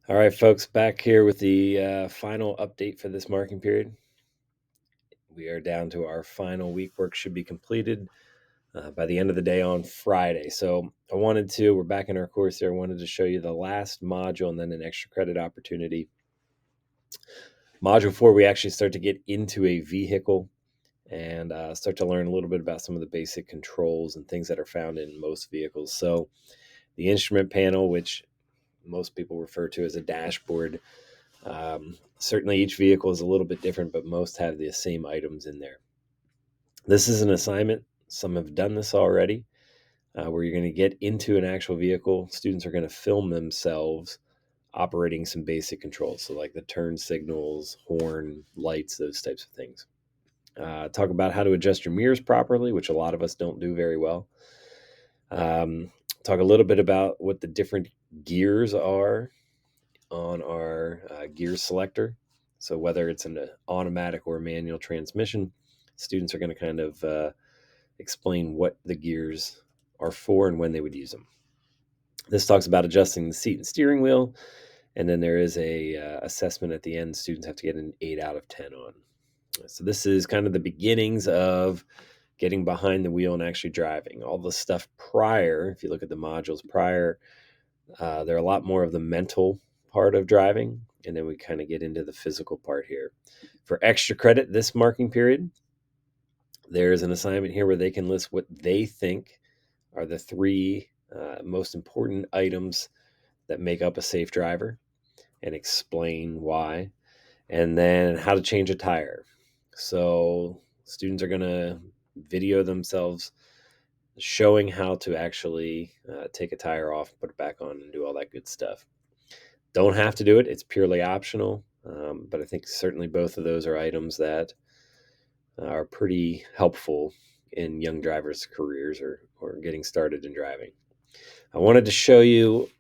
All right, folks, back here with the final update for this marking period. We are down to our final week. Work should be completed by the end of the day on Friday. So we're back in our course here. I wanted to show you the last module and then an extra credit opportunity. Module 4, we actually start to get into a vehicle and start to learn a little bit about some of the basic controls and things that are found in most vehicles. So the instrument panel, which most people refer to as a dashboard. Certainly each vehicle is a little bit different, but most have the same items in there. This is an assignment. Some have done this already, where you're going to get into an actual vehicle. Students are going to film themselves operating some basic controls. So like the turn signals, horn, lights, those types of things. Talk about how to adjust your mirrors properly, which a lot of us don't do very well. Talk a little bit about what the different gears are on our gear selector. So whether it's an automatic or manual transmission, students are going to kind of explain what the gears are for and when they would use them. This talks about adjusting the seat and steering wheel, and then there is a assessment at the end. Students have to get an 8 out of 10 on. So this is kind of the beginnings of getting behind the wheel and actually driving. All the stuff prior, if you look at the modules prior, they're a lot more of the mental part of driving, and then we kind of get into the physical part here. For extra credit this marking period, there's an assignment here where they can list what they think are the three most important items that make up a safe driver and explain why, and then how to change a tire. So students are going to video themselves showing how to actually take a tire off, put it back on, and do all that good stuff. Don't have to do it. It's purely optional. But I think certainly both of those are items that are pretty helpful in young drivers' careers or getting started in driving. I wanted to show you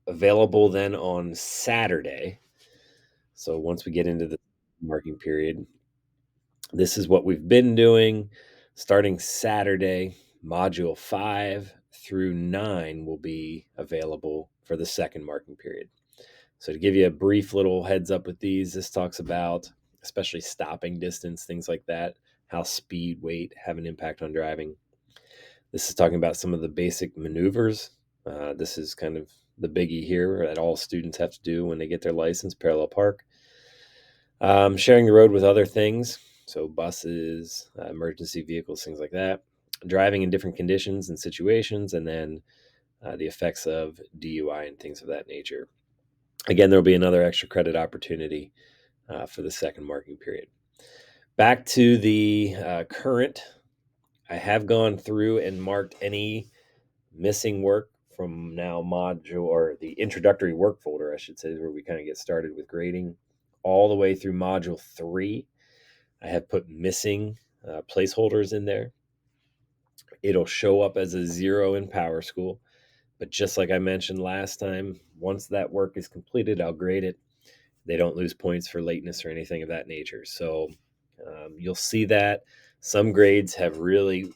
available then on Saturday. So once we get into the marking period, this is what we've been doing. Starting Saturday, Module 5 through 9 will be available for the second marking period. So to give you a brief little heads up with these, this talks about especially stopping distance, things like that, how speed, weight have an impact on driving. This is talking about some of the basic maneuvers. This is kind of the biggie here that all students have to do when they get their license, parallel park. Sharing the road with other things, so buses, emergency vehicles, things like that. Driving in different conditions and situations, and then the effects of DUI and things of that nature. Again, there'll be another extra credit opportunity for the second marking period. Back to the current, I have gone through and marked any missing work from now module or the introductory work folder, I should say, is where we kind of get started with grading, all the way through module 3. I have put missing placeholders in there. It'll show up as a 0 in Power School. But just like I mentioned last time, once that work is completed, I'll grade it. They don't lose points for lateness or anything of that nature. So you'll see that some grades have really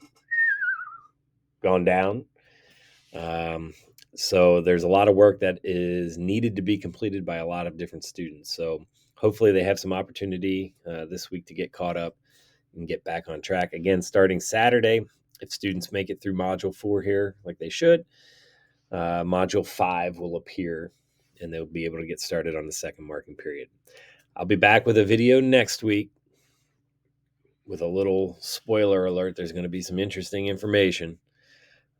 gone down. So there's a lot of work that is needed to be completed by a lot of different students. So hopefully they have some opportunity this week to get caught up and get back on track. Again, starting Saturday, if students make it through Module 4 here, like they should, Module 5 will appear and they'll be able to get started on the second marking period. I'll be back with a video next week with a little spoiler alert. There's going to be some interesting information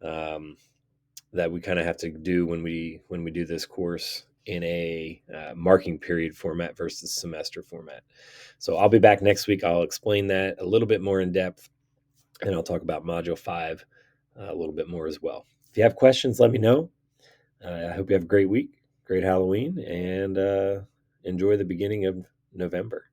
that we kind of have to do when we do this course in a marking period format versus semester format. So I'll be back next week. I'll explain that a little bit more in depth, and I'll talk about Module 5 a little bit more as well. If you have questions, let me know. I hope you have a great week, great Halloween, and enjoy the beginning of November.